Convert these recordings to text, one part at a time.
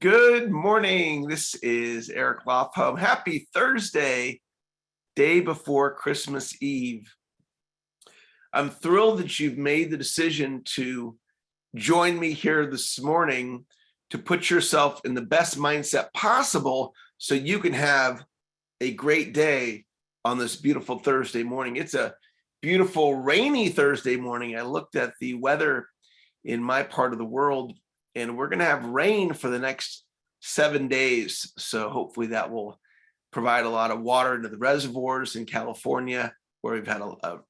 Good morning. This is Eric Lofholm. Happy Thursday, day before Christmas Eve. I'm thrilled that you've made the decision to join me here this morning to put yourself in the best mindset possible so you can have a great day on this beautiful Thursday morning. It's a beautiful rainy Thursday morning. I looked at the weather in my part of the world, and we're going to have rain for the next 7 days. So hopefully that will provide a lot of water into the reservoirs in California, where we've had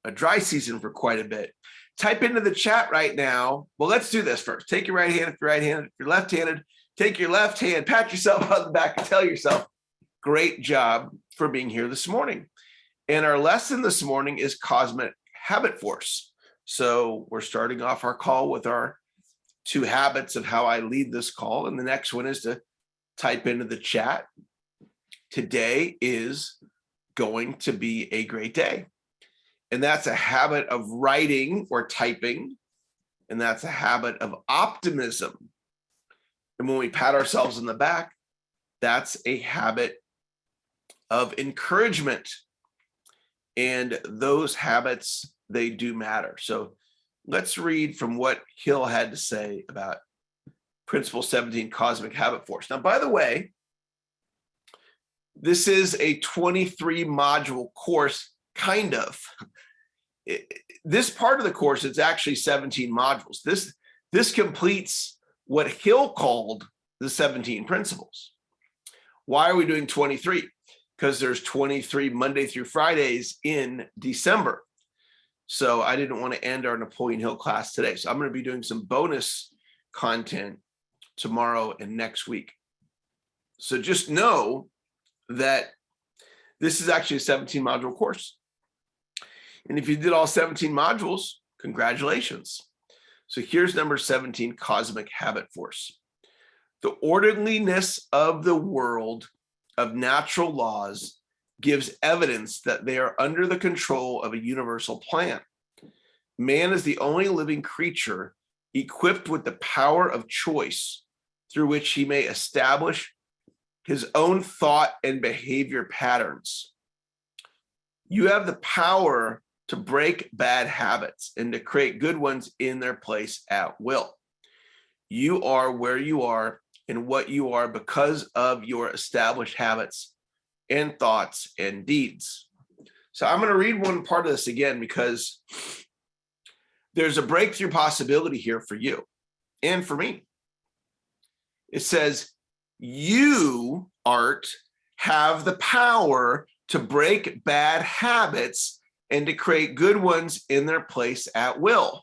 a dry season for quite a bit. Type into the chat right now. Well, let's do this first. Take your right hand if you're right-handed. If you're left-handed, take your left hand, pat yourself on the back and tell yourself, great job for being here this morning. And our lesson this morning is Cosmic Habit Force. So we're starting off our call with our 2 habits of how I lead this call. And the next one is to type into the chat. Today is going to be a great day. And that's a habit of writing or typing. And that's a habit of optimism. And when we pat ourselves on the back, that's a habit of encouragement. And those habits, they do matter. So let's read from what Hill had to say about Principle 17, Cosmic Habit Force. Now, by the way, this is a 23 module course, kind of. This part of the course, it's actually 17 modules. This completes what Hill called the 17 principles. Why are we doing 23? Because there's 23 Monday through Fridays in December. So I didn't want to end our Napoleon Hill class today. So I'm going to be doing some bonus content tomorrow and next week. So just know that this is actually a 17 module course. And if you did all 17 modules, congratulations. So here's number 17, Cosmic Habit Force. The orderliness of the world of natural laws gives evidence that they are under the control of a universal plan. Man is the only living creature equipped with the power of choice through which he may establish his own thought and behavior patterns. You have the power to break bad habits and to create good ones in their place at will. You are where you are and what you are because of your established habits and thoughts and deeds. So I'm going to read one part of this again because there's a breakthrough possibility here for you and for me. It says, you, Art, have the power to break bad habits and to create good ones in their place at will.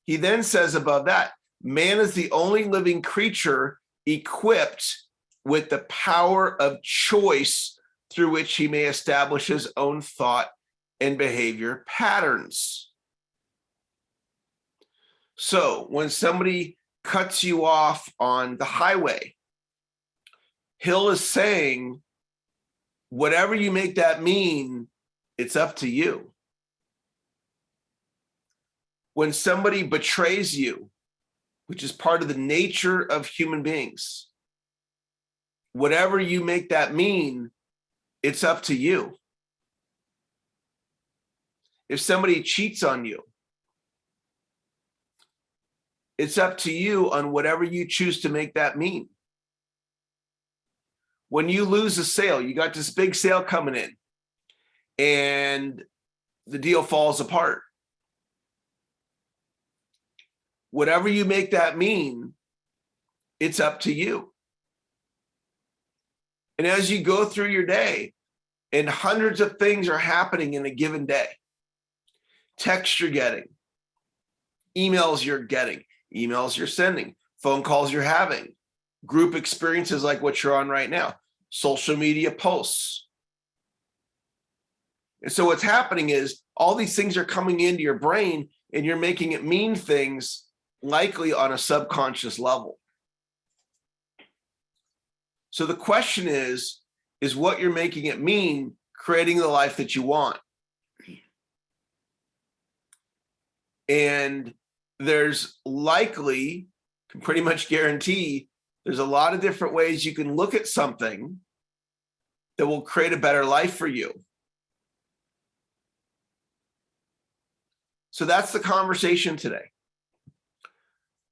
He then says above that, man is the only living creature equipped with the power of choice through which he may establish his own thought and behavior patterns. So when somebody cuts you off on the highway, Hill is saying, whatever you make that mean, it's up to you. When somebody betrays you, which is part of the nature of human beings, whatever you make that mean, it's up to you. If somebody cheats on you, it's up to you on whatever you choose to make that mean. When you lose a sale, you got this big sale coming in, and the deal falls apart. Whatever you make that mean, it's up to you. And as you go through your day, and hundreds of things are happening in a given day, texts you're getting, emails you're getting, emails you're sending, phone calls you're having, group experiences like what you're on right now, social media posts. And so what's happening is all these things are coming into your brain and you're making it mean things likely on a subconscious level. So the question is what you're making it mean creating the life that you want? And there's likely can pretty much guarantee there's a lot of different ways you can look at something that will create a better life for you. So that's the conversation today.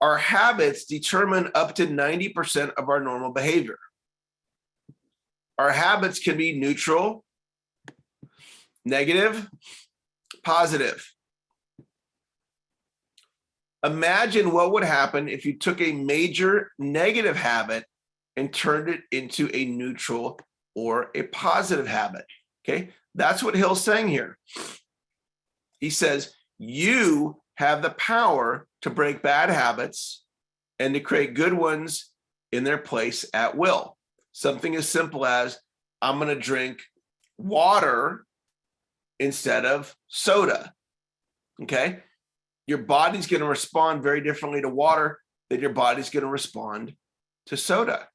Our habits determine up to 90% of our normal behavior. Our habits can be neutral, negative, positive. Imagine what would happen if you took a major negative habit and turned it into a neutral or a positive habit. Okay, that's what Hill's saying here. He says, you have the power to break bad habits and to create good ones in their place at will. Something as simple as, I'm going to drink water instead of soda. Okay? Your body's going to respond very differently to water than your body's going to respond to soda.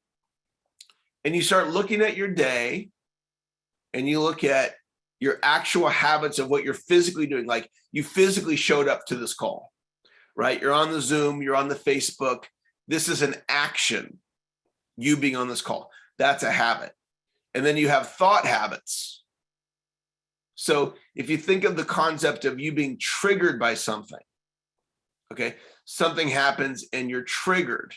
And you start looking at your day and you look at your actual habits of what you're physically doing. Like you physically showed up to this call, right? You're on the Zoom, you're on the Facebook. This is an action, you being on this call. That's a habit. And then you have thought habits. So if you think of the concept of you being triggered by something, okay, something happens and you're triggered.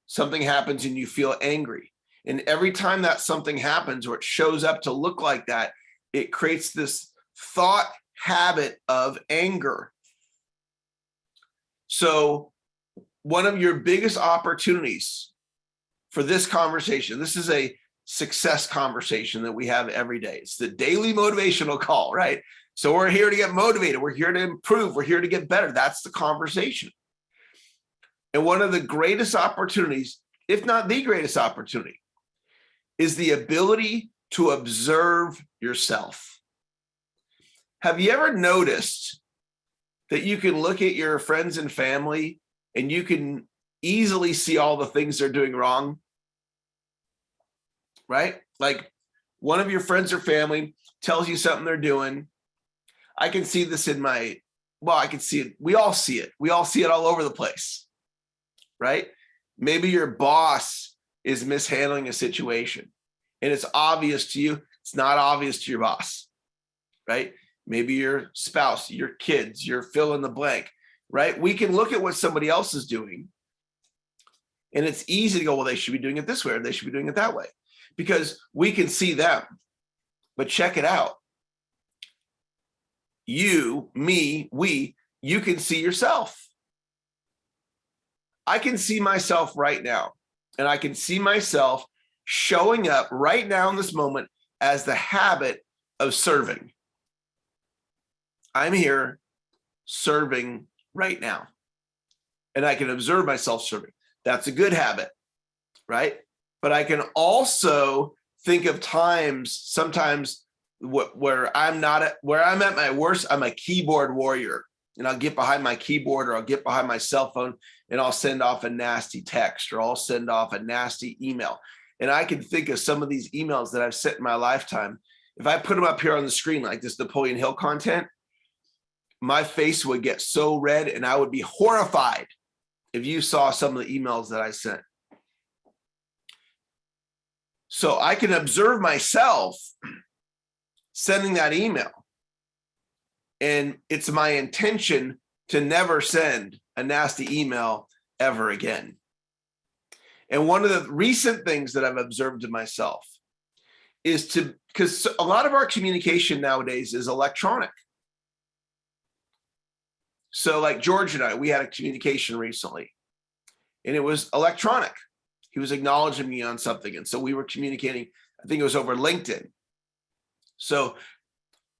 Something happens and you feel angry. And every time that something happens or it shows up to look like that, it creates this thought habit of anger. So one of your biggest opportunities for this conversation, this is a success conversation that we have every day. It's the daily motivational call, right? So we're here to get motivated. We're here to improve. We're here to get better. That's the conversation. And one of the greatest opportunities, if not the greatest opportunity, is the ability to observe yourself. Have you ever noticed that you can look at your friends and family and you can easily see all the things they're doing wrong? Right? Like one of your friends or family tells you something they're doing. I can see this in I can see it. We all see it. We all see it all over the place, right? Maybe your boss is mishandling a situation and it's obvious to you. It's not obvious to your boss, right? Maybe your spouse, your kids, your fill in the blank, right? We can look at what somebody else is doing and it's easy to go, well, they should be doing it this way or they should be doing it that way because we can see them. But check it out. You, me, we, you can see yourself. I can see myself right now, and I can see myself showing up right now in this moment as the habit of serving. I'm here serving right now, and I can observe myself serving. That's a good habit, right? But I can also think of times, sometimes where I'm at my worst, I'm a keyboard warrior. And I'll get behind my keyboard or I'll get behind my cell phone and I'll send off a nasty text or I'll send off a nasty email. And I can think of some of these emails that I've sent in my lifetime. If I put them up here on the screen like this Napoleon Hill content, my face would get so red and I would be horrified if you saw some of the emails that I sent. So I can observe myself sending that email. And it's my intention to never send a nasty email ever again. And one of the recent things that I've observed in myself is because a lot of our communication nowadays is electronic. So like George and I, we had a communication recently and it was electronic. He was acknowledging me on something. And so we were communicating, I think it was over LinkedIn. So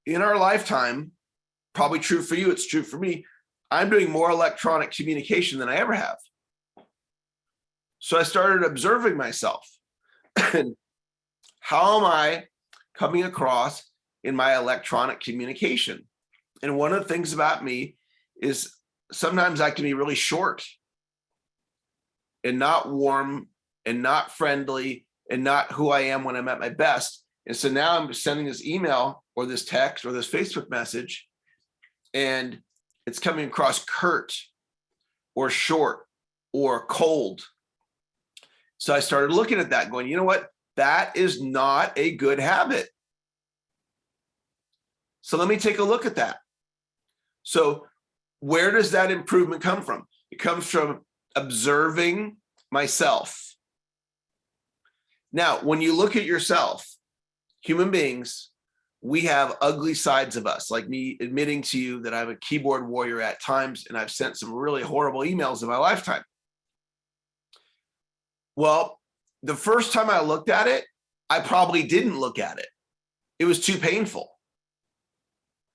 in our lifetime, probably true for you, it's true for me, I'm doing more electronic communication than I ever have. So I started observing myself. How am I coming across in my electronic communication? And one of the things about me is sometimes I can be really short and not warm and not friendly and not who I am when I'm at my best. And so now I'm sending this email or this text or this Facebook message, and it's coming across curt or short or cold. So I started looking at that going, you know what? That is not a good habit. So let me take a look at that. So where does that improvement come from? It comes from observing myself. Now, when you look at yourself, human beings, we have ugly sides of us, like me admitting to you that I'm a keyboard warrior at times, and I've sent some really horrible emails in my lifetime. Well, the first time I looked at it, I probably didn't look at it. It was too painful.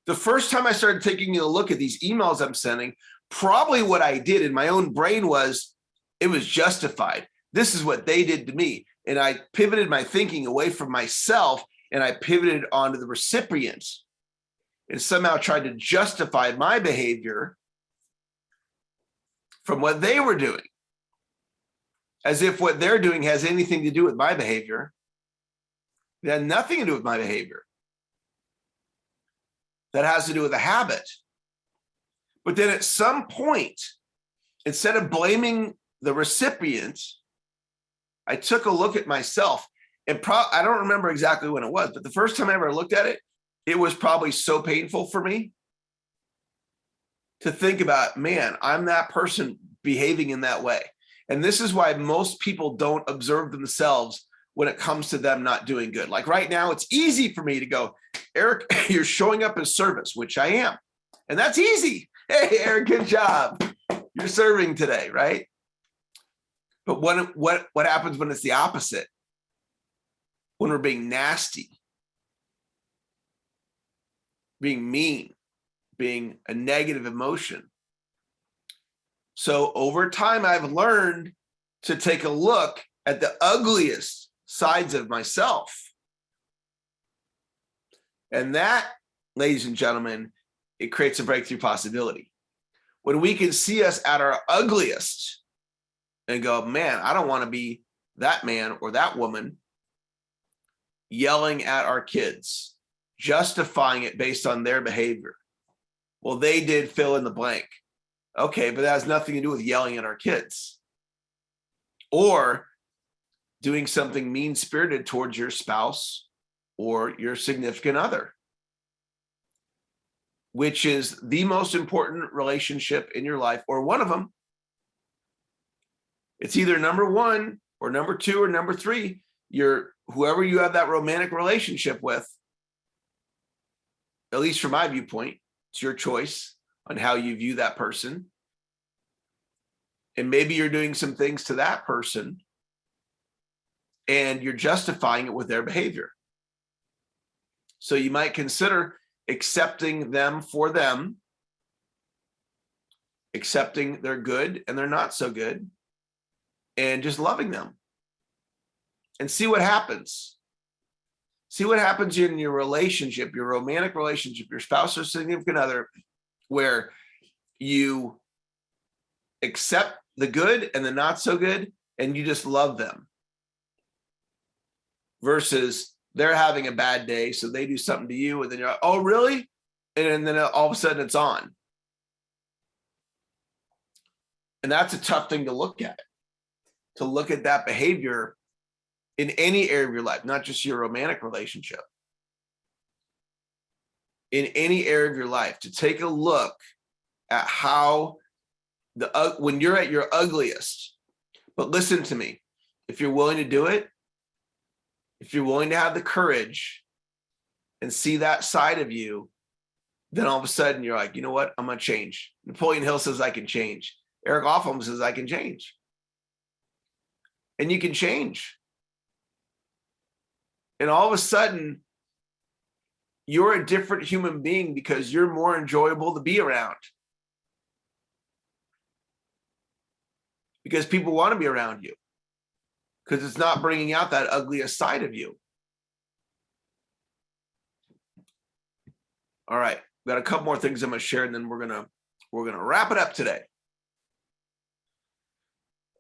The first time I started taking a look at these emails I'm sending, probably what I did in my own brain was, it was justified. This is what they did to me. And I pivoted my thinking away from myself and I pivoted onto the recipient and somehow tried to justify my behavior from what they were doing, as if what they're doing has anything to do with my behavior. It had nothing to do with my behavior. That has to do with a habit. But then at some point, instead of blaming the recipient, I took a look at myself. And I don't remember exactly when it was, but the first time I ever looked at it, it was probably so painful for me to think about, man, I'm that person behaving in that way. And this is why most people don't observe themselves when it comes to them not doing good. Like right now, it's easy for me to go, Eric, you're showing up as service, which I am. And that's easy. Hey, Eric, good job. You're serving today, right? But what happens when it's the opposite? When we're being nasty, being mean, being a negative emotion. So over time, I've learned to take a look at the ugliest sides of myself. And that, ladies and gentlemen, it creates a breakthrough possibility. When we can see us at our ugliest and go, man, I don't want to be that man or that woman yelling at our kids, justifying it based on their behavior. Well, they did fill in the blank. Okay, but that has nothing to do with yelling at our kids. Or doing something mean-spirited towards your spouse or your significant other, which is the most important relationship in your life, or one of them. It's either number one or number two or number three. Whoever you have that romantic relationship with, at least from my viewpoint, it's your choice on how you view that person. And maybe you're doing some things to that person and you're justifying it with their behavior. So you might consider accepting them for them, accepting their good and their not so good, and just loving them. And see what happens. See what happens in your relationship, your romantic relationship, your spouse or significant other, where you accept the good and the not so good, and you just love them. Versus they're having a bad day, so they do something to you, and then you're like, oh, really? And then all of a sudden it's on. And that's a tough thing to look at that behavior in any area of your life, not just your romantic relationship. In any area of your life, to take a look at how when you're at your ugliest. But listen to me, if you're willing to do it, if you're willing to have the courage and see that side of you, then all of a sudden you're like, you know what? I'm going to change. Napoleon Hill says I can change. Eric Lofholm says I can change. And you can change. And all of a sudden, you're a different human being because you're more enjoyable to be around. Because people want to be around you. Because it's not bringing out that ugliest side of you. All right, we've got a couple more things I'm going to share, and then we're gonna wrap it up today.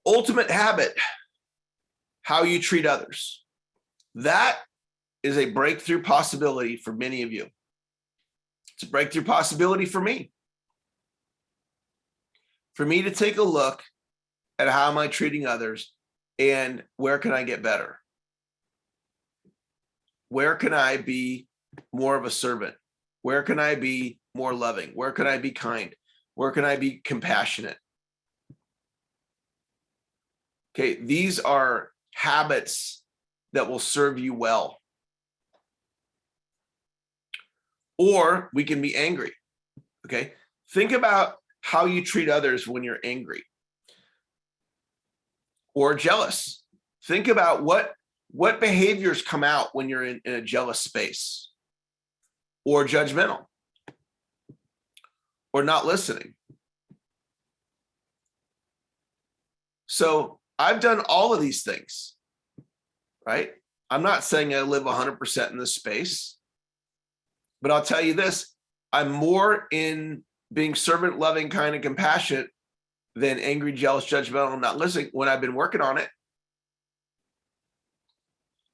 Ultimate habit: how you treat others. That is a breakthrough possibility for many of you. It's a breakthrough possibility for me. For me to take a look at how am I treating others, and where can I get better? Where can I be more of a servant? Where can I be more loving? Where can I be kind? Where can I be compassionate? Okay, these are habits that will serve you well. Or we can be angry. Okay, think about how you treat others when you're angry or jealous. Think about what behaviors come out when you're in a jealous space, or judgmental, or not listening. So I've done all of these things, right? I'm not saying I live 100% in this space, but I'll tell you this, I'm more in being servant, loving, kind, and compassionate than angry, jealous, judgmental, and not listening when I've been working on it.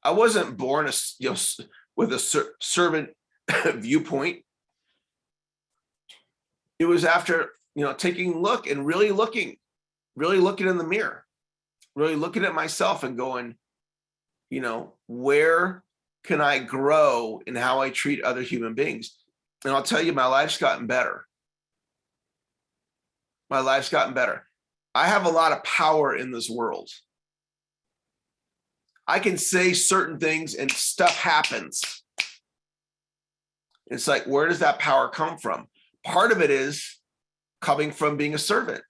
I wasn't born with a servant viewpoint. It was after, taking a look and really looking in the mirror, really looking at myself and going, where can I grow in how I treat other human beings? And I'll tell you, my life's gotten better. My life's gotten better. I have a lot of power in this world. I can say certain things and stuff happens. It's like, where does that power come from? Part of it is coming from being a servant.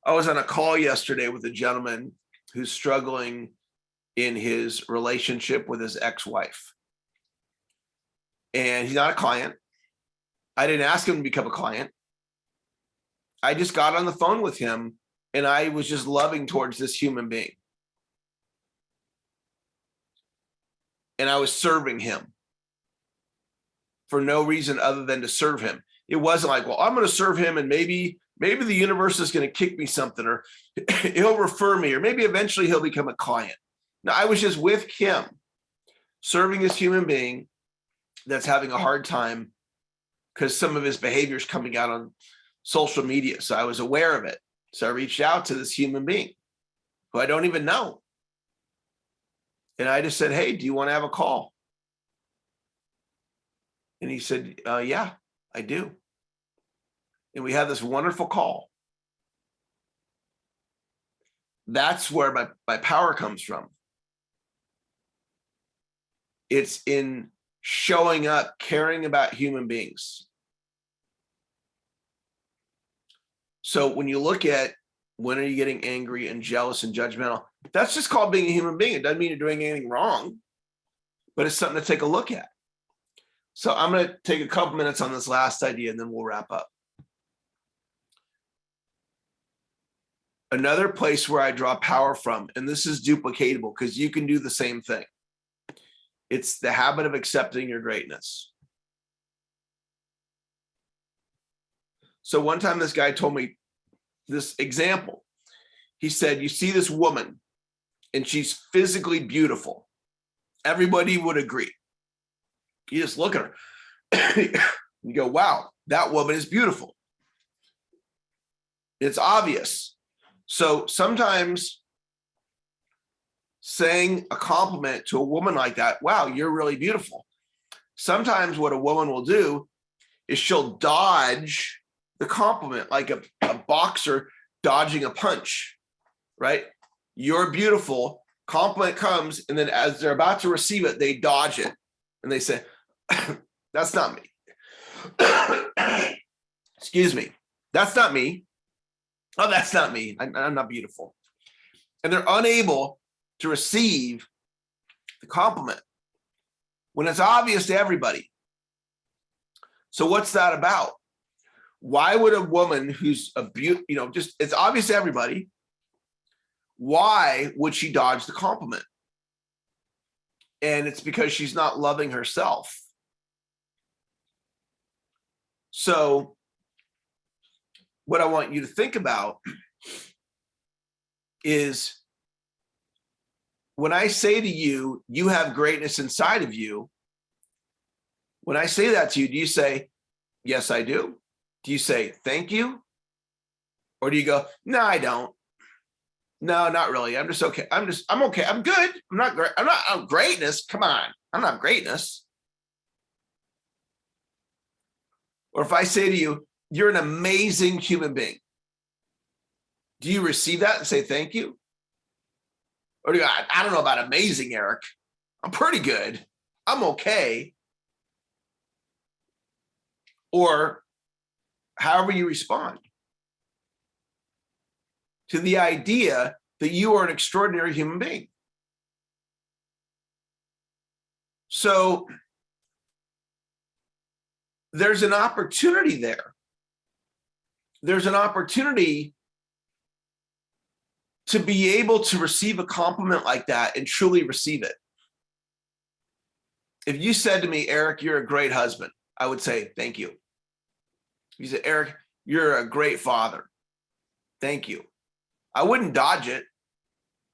I was on a call yesterday with a gentleman who's struggling in his relationship with his ex-wife. And he's not a client. I didn't ask him to become a client. I just got on the phone with him and I was just loving towards this human being. And I was serving him for no reason other than to serve him. It wasn't like, well, I'm going to serve him and maybe the universe is going to kick me something, or he'll refer me, or maybe eventually he'll become a client. No, I was just with him, serving this human being that's having a hard time because some of his behavior is coming out on social media. So I was aware of it. So I reached out to this human being who I don't even know. And I just said, hey, do you want to have a call? And he said, yeah, I do. And we had this wonderful call. That's where my power comes from. It's in showing up, caring about human beings. So when you look at when are you getting angry and jealous and judgmental, that's just called being a human being. It doesn't mean you're doing anything wrong, but it's something to take a look at. So I'm going to take a couple minutes on this last idea and then we'll wrap up. Another place where I draw power from, and this is duplicatable because you can do the same thing. It's the habit of accepting your greatness. So one time this guy told me this example. He said, you see this woman and she's physically beautiful. Everybody would agree. You just look at her. You go, wow, that woman is beautiful. It's obvious. So sometimes saying a compliment to a woman like that, wow, you're really beautiful. Sometimes what a woman will do is she'll dodge the compliment like a boxer dodging a punch, right? You're beautiful. Compliment comes, and then as they're about to receive it, they dodge it. And they say, that's not me. Excuse me. That's not me. Oh, that's not me. I'm not beautiful. And they're unable to receive the compliment when it's obvious to everybody. So what's that about? Why would a woman who's a beauty, just it's obvious to everybody, why would she dodge the compliment? And it's because she's not loving herself. So what I want you to think about is when I say to you, you have greatness inside of you, when I say that to you, do you say, yes, I do? Do you say thank you? Or do you go, no, I don't. No, not really. I'm just okay. I'm okay. I'm good. I'm not great. I'm greatness. Come on. I'm not greatness. Or if I say to you, you're an amazing human being. Do you receive that and say thank you? Or do you go, I don't know about amazing, Eric. I'm pretty good. I'm okay. Or however you respond to the idea that you are an extraordinary human being. So there's an opportunity there. There's an opportunity to be able to receive a compliment like that and truly receive it. If you said to me, Eric, you're a great husband, I would say, thank you. You said, Eric, you're a great father. Thank you. I wouldn't dodge it.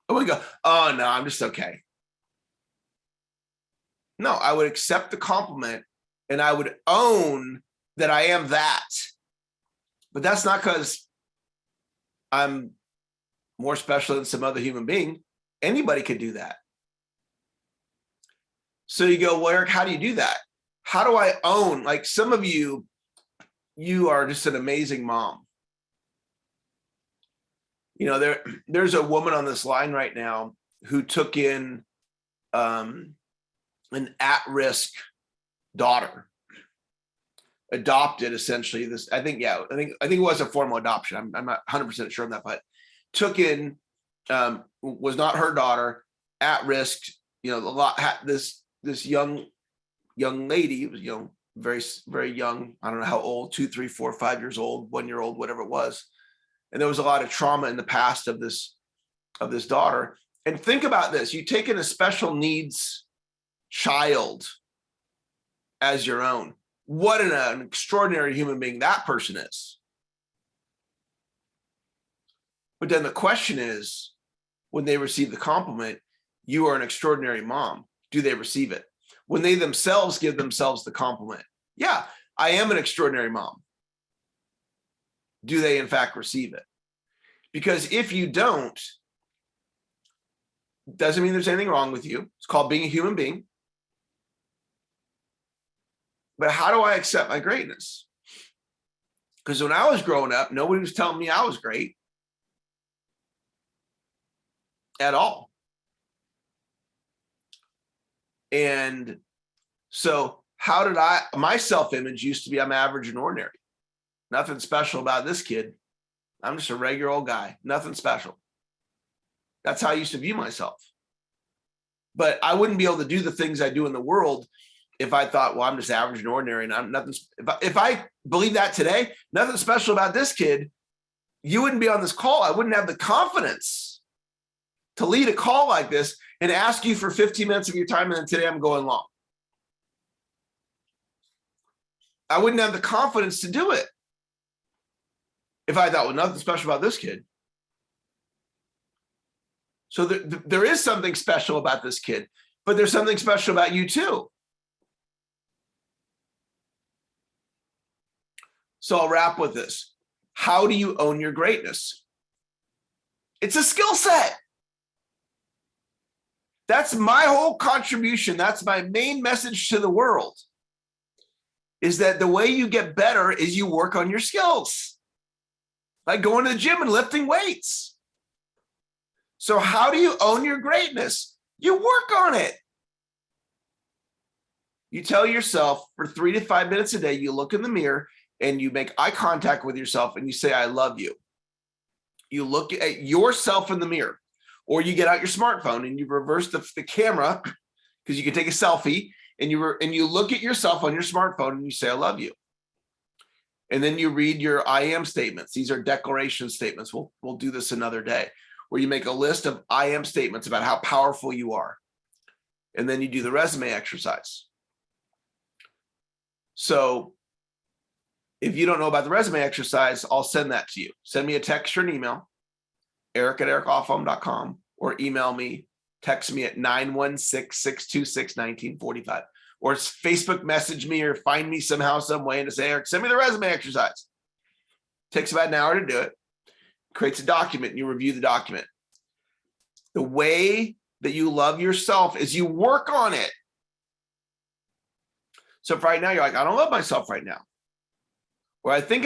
I wouldn't go, oh, no, I'm just okay. No, I would accept the compliment and I would own that I am that. But that's not because I'm more special than some other human being. Anybody could do that. So you go, well, Eric, how do you do that? How do I own, like some of you, you are just an amazing mom. You know, there's a woman on this line right now who took in an at-risk daughter, adopted essentially this. I think it was a formal adoption. I'm not 100% sure on that, but took in was not her daughter, at risk. You know, this young lady was very, very young. I don't know how old, 2, 3, 4, 5 years old, 1 year old, whatever it was. And there was a lot of trauma in the past of this daughter. And think about this: you take in a special needs child as your own. What an extraordinary human being that person is. But then the question is, when they receive the compliment, you are an extraordinary mom, do they receive it? When they themselves give themselves the compliment, yeah, I am an extraordinary mom, do they in fact receive it? Because if you don't, doesn't mean there's anything wrong with you. It's called being a human being. But how do I accept my greatness? Because when I was growing up, nobody was telling me I was great at all. And so how did my self-image used to be, I'm average and ordinary. Nothing special about this kid. I'm just a regular old guy, nothing special. That's how I used to view myself. But I wouldn't be able to do the things I do in the world if I thought, well, I'm just average and ordinary and I'm nothing. If I believe that today, nothing special about this kid, you wouldn't be on this call. I wouldn't have the confidence to lead a call like this and ask you for 15 minutes of your time, and then today I'm going long. I wouldn't have the confidence to do it if I thought, well, nothing special about this kid. So there is something special about this kid, but there's something special about you too. So I'll wrap with this. How do you own your greatness? It's a skill set. That's my whole contribution. That's my main message to the world, is that the way you get better is you work on your skills, like going to the gym and lifting weights. So how do you own your greatness? You work on it. You tell yourself for 3 to 5 minutes a day, you look in the mirror and you make eye contact with yourself and you say, I love you. You look at yourself in the mirror, or you get out your smartphone and you reverse the camera, because you can take a selfie, and you look at yourself on your smartphone and you say, I love you. And then you read your I am statements. These are declaration statements. We'll do this another day, where you make a list of I am statements about how powerful you are. And then you do the resume exercise. So if you don't know about the resume exercise, I'll send that to you. Send me a text or an email, eric@ericlofholm.com, or email me, text me at 916-626-1945, or Facebook message me or find me somehow, some way, and to say, Eric, send me the resume exercise. Takes about an hour to do it. Creates a document and you review the document. The way that you love yourself is you work on it. So if right now you're like, I don't love myself right now. Or I think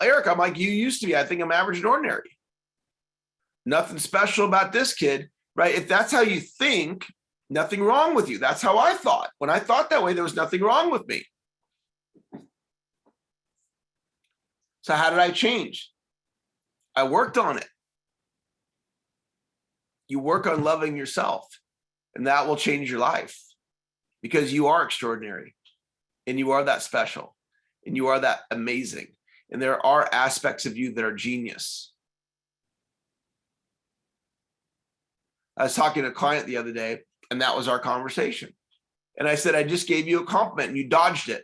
Eric, I'm like you used to be. I think I'm average and ordinary. Nothing special about this kid, right? If that's how you think, nothing wrong with you. That's how I thought. When I thought that way, there was nothing wrong with me. So how did I change? I worked on it. You work on loving yourself, and that will change your life because you are extraordinary and you are that special and you are that amazing. And there are aspects of you that are genius. I was talking to a client the other day, and that was our conversation. And I said, I just gave you a compliment and you dodged it.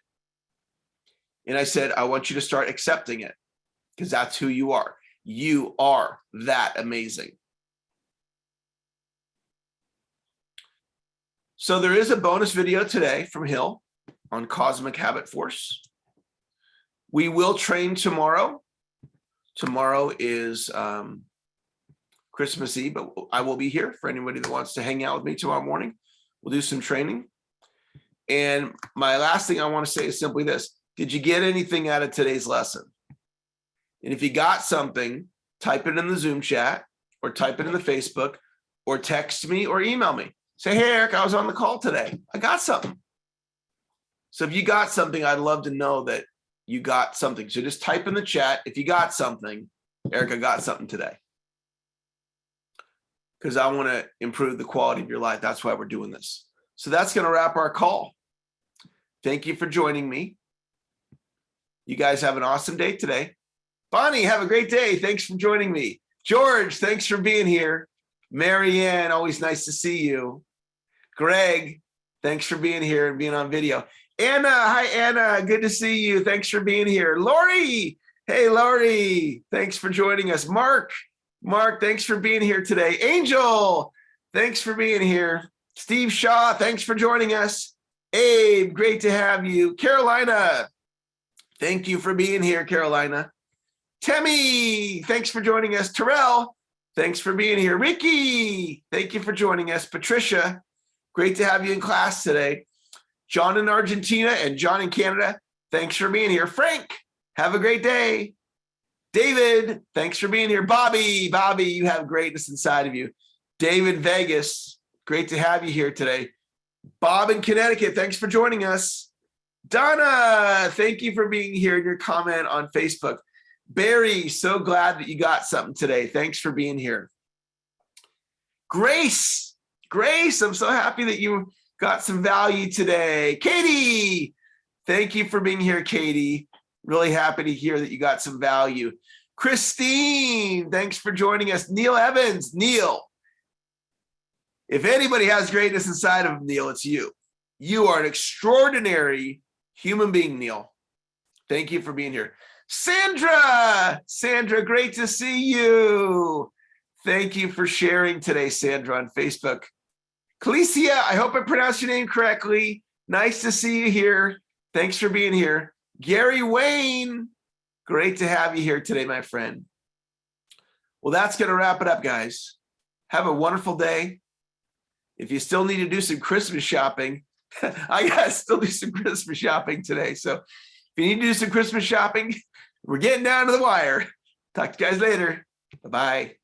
And I said, I want you to start accepting it because that's who you are. You are that amazing. So there is a bonus video today from Hill on Cosmic Habit Force. We will train tomorrow. Tomorrow is Christmas Eve, but I will be here for anybody that wants to hang out with me tomorrow morning. We'll do some training. And my last thing I want to say is simply this. Did you get anything out of today's lesson? And if you got something, type it in the Zoom chat or type it in the Facebook or text me or email me. Say, hey, Eric, I was on the call today. I got something. So if you got something, I'd love to know that you got something. So just type in the chat. If you got something, Eric, I got something today. Because I want to improve the quality of your life. That's why we're doing this. So that's going to wrap our call. Thank you for joining me. You guys have an awesome day today. Bonnie, have a great day. Thanks for joining me. George, thanks for being here. Marianne, always nice to see you. Greg, thanks for being here and being on video. Anna, hi, Anna. Good to see you. Thanks for being here. Lori, hey, Lori, thanks for joining us. Mark, thanks for being here today. Angel, thanks for being here. Steve Shaw, thanks for joining us. Abe, great to have you. Carolina, thank you for being here, Carolina. Temmie, thanks for joining us. Terrell, thanks for being here. Ricky, thank you for joining us. Patricia, great to have you in class today. John in Argentina and John in Canada, thanks for being here. Frank, have a great day. David, thanks for being here. Bobby, you have greatness inside of you. David Vegas, great to have you here today. Bob in Connecticut, thanks for joining us. Donna, thank you for being here in your comment on Facebook. Barry, so glad that you got something today. Thanks for being here. Grace, I'm so happy that you got some value today. Katie, thank you for being here, Katie. Really happy to hear that you got some value. Christine, thanks for joining us. Neil Evans, Neil. If anybody has greatness inside of them, Neil, it's you. You are an extraordinary human being, Neil. Thank you for being here. Sandra, great to see you. Thank you for sharing today, Sandra, on Facebook. Calicia, I hope I pronounced your name correctly. Nice to see you here. Thanks for being here. Gary Wayne, great to have you here today, my friend. Well, that's going to wrap it up, guys. Have a wonderful day. If you still need to do some Christmas shopping, I got to still do some Christmas shopping today. So if you need to do some Christmas shopping, we're getting down to the wire. Talk to you guys later. Bye-bye.